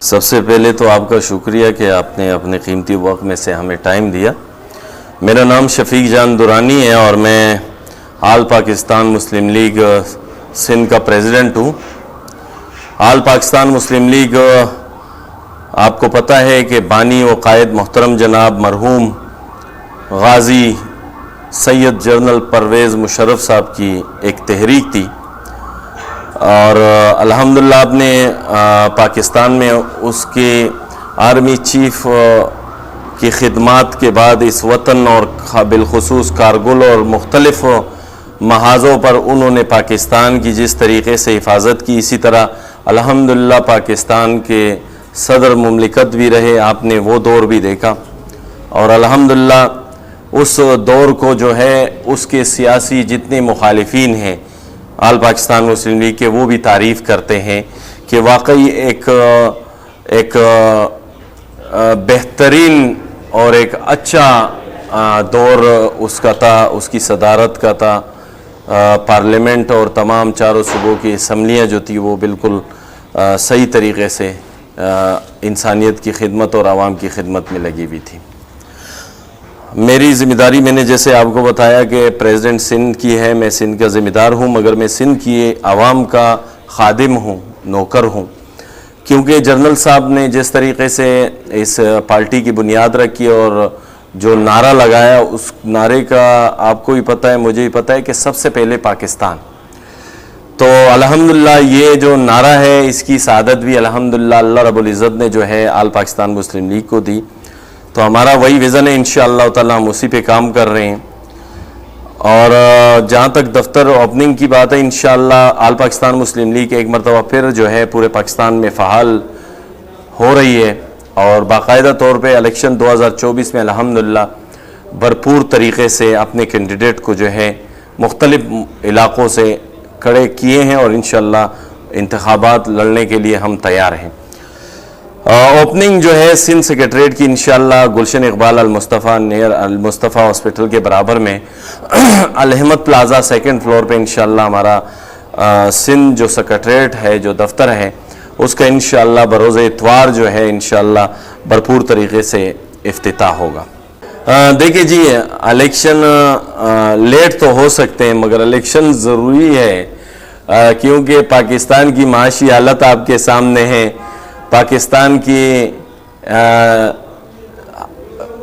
سب سے پہلے تو آپ کا شکریہ کہ آپ نے اپنے قیمتی وقت میں سے ہمیں ٹائم دیا۔ میرا نام شفیق جان دورانی ہے اور میں آل پاکستان مسلم لیگ سندھ کا پریزیڈنٹ ہوں۔ آل پاکستان مسلم لیگ آپ کو پتہ ہے کہ بانی و قائد محترم جناب مرحوم غازی سید جنرل پرویز مشرف صاحب کی ایک تحریک تھی، اور الحمدللہ آپ نے پاکستان میں اس کے آرمی چیف کی خدمات کے بعد اس وطن اور بالخصوص کارگل اور مختلف محاذوں پر انہوں نے پاکستان کی جس طریقے سے حفاظت کی، اسی طرح الحمدللہ پاکستان کے صدر مملکت بھی رہے۔ آپ نے وہ دور بھی دیکھا، اور الحمدللہ اس دور کو جو ہے اس کے سیاسی جتنے مخالفین ہیں آل پاکستان مسلم لیگ کے، وہ بھی تعریف کرتے ہیں کہ واقعی ایک بہترین اور ایک اچھا دور اس کا تھا، اس کی صدارت کا تھا۔ پارلیمنٹ اور تمام چاروں صوبوں کی اسمبلیاں جو تھی وہ بالکل صحیح طریقے سے انسانیت کی خدمت اور عوام کی خدمت میں لگی ہوئی تھی۔ میری ذمہ داری میں نے جیسے آپ کو بتایا کہ پریزیڈنٹ سندھ کی ہے، میں سندھ کا ذمہ دار ہوں، مگر میں سندھ کی عوام کا خادم ہوں، نوکر ہوں، کیونکہ جنرل صاحب نے جس طریقے سے اس پارٹی کی بنیاد رکھی اور جو نعرہ لگایا، اس نعرے کا آپ کو بھی پتہ ہے، مجھے بھی پتہ ہے کہ سب سے پہلے پاکستان۔ تو الحمدللہ یہ جو نعرہ ہے اس کی سعادت بھی الحمدللہ اللہ رب العزت نے جو ہے آل پاکستان مسلم لیگ کو دی۔ تو ہمارا وہی ویژن ہے، انشاءاللہ تعالی ہم اسی پہ کام کر رہے ہیں۔ اور جہاں تک دفتر اوپننگ کی بات ہے، انشاءاللہ آل پاکستان مسلم لیگ ایک مرتبہ پھر جو ہے پورے پاکستان میں فعال ہو رہی ہے، اور باقاعدہ طور پہ الیکشن 2024 میں الحمدللہ بھرپور طریقے سے اپنے کینڈیڈیٹ کو جو ہے مختلف علاقوں سے کھڑے کیے ہیں، اور انشاءاللہ انتخابات لڑنے کے لیے ہم تیار ہیں۔ اوپننگ جو ہے سندھ سیکریٹریٹ کی انشاءاللہ گلشن اقبال المصطفیٰ نیر المصطفیٰ ہاسپٹل کے برابر میں الحمد پلازا سیکنڈ فلور پہ انشاءاللہ ہمارا سندھ جو سیکریٹریٹ ہے، جو دفتر ہے، اس کا انشاءاللہ بروز اتوار جو ہے انشاءاللہ بھرپور طریقے سے افتتاح ہوگا۔ دیکھیں جی، الیکشن لیٹ تو ہو سکتے ہیں مگر الیکشن ضروری ہے، کیونکہ پاکستان کی معاشی حالت آپ کے سامنے ہے۔ پاکستان کی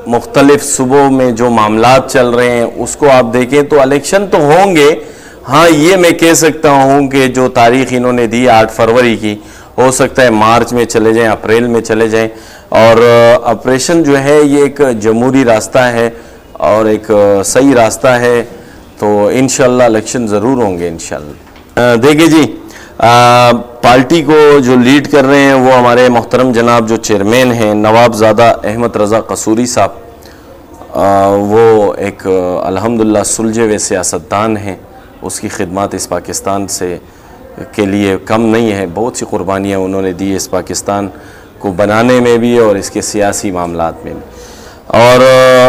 مختلف صوبوں میں جو معاملات چل رہے ہیں اس کو آپ دیکھیں تو الیکشن تو ہوں گے۔ ہاں، یہ میں کہہ سکتا ہوں کہ جو تاریخ انہوں نے دی 8 فروری کی، ہو سکتا ہے مارچ میں چلے جائیں، اپریل میں چلے جائیں، اور آپریشن جو ہے یہ ایک جمہوری راستہ ہے اور ایک صحیح راستہ ہے، تو انشاءاللہ الیکشن ضرور ہوں گے انشاءاللہ۔ دیکھیں جی، پارٹی کو جو لیڈ کر رہے ہیں وہ ہمارے محترم جناب جو چیئرمین ہیں نواب زادہ احمد رضا قصوری صاحب، وہ ایک الحمدللہ سلجھے ہوئے سیاستدان ہیں۔ اس کی خدمات اس پاکستان سے کے لیے کم نہیں ہے، بہت سی قربانیاں انہوں نے دی اس پاکستان کو بنانے میں بھی اور اس کے سیاسی معاملات میں بھی۔ اور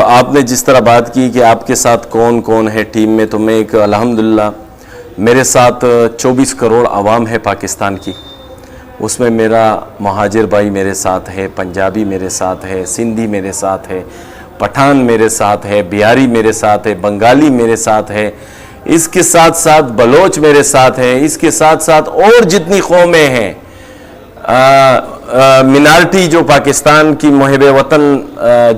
آپ نے جس طرح بات کی کہ آپ کے ساتھ کون کون ہے ٹیم میں، تو میں ایک الحمدللہ میرے ساتھ 24 کروڑ عوام ہے پاکستان کی، اس میں میرا مہاجر بھائی میرے ساتھ ہے، پنجابی میرے ساتھ ہے، سندھی میرے ساتھ ہے، پٹھان میرے ساتھ ہے، بہاری میرے ساتھ ہے، بنگالی میرے ساتھ ہے، اس کے ساتھ ساتھ بلوچ میرے ساتھ ہے، اس کے ساتھ ساتھ اور جتنی قومیں ہیں، منارٹی جو پاکستان کی محب وطن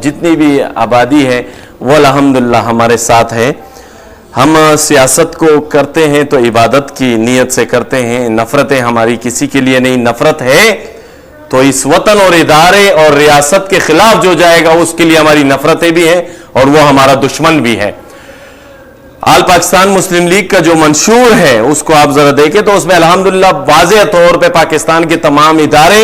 جتنی بھی آبادی ہے وہ الحمدللہ ہمارے ساتھ ہے۔ ہم سیاست کو کرتے ہیں تو عبادت کی نیت سے کرتے ہیں، نفرتیں ہماری کسی کے لیے نہیں۔ نفرت ہے تو اس وطن اور ادارے اور ریاست کے خلاف جو جائے گا اس کے لیے ہماری نفرتیں بھی ہیں اور وہ ہمارا دشمن بھی ہے۔ آل پاکستان مسلم لیگ کا جو منشور ہے اس کو آپ ذرا دیکھیں تو اس میں الحمدللہ واضح طور پہ پاکستان کے تمام ادارے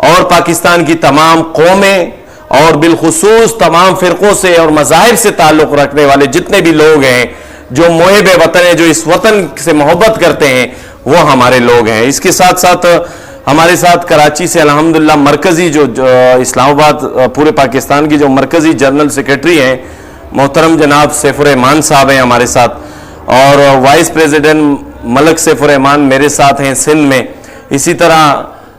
اور پاکستان کی تمام قومیں اور بالخصوص تمام فرقوں سے اور مذاہب سے تعلق رکھنے والے جتنے بھی لوگ ہیں جو محب وطن ہیں، جو اس وطن سے محبت کرتے ہیں، وہ ہمارے لوگ ہیں۔ اس کے ساتھ ساتھ ہمارے ساتھ کراچی سے الحمدللہ مرکزی جو اسلام آباد پورے پاکستان کی جو مرکزی جنرل سیکریٹری ہیں محترم جناب سیف الرحمان صاحب ہیں ہمارے ساتھ، اور وائس پریزیڈنٹ ملک سیف الرحمان میرے ساتھ ہیں سندھ میں۔ اسی طرح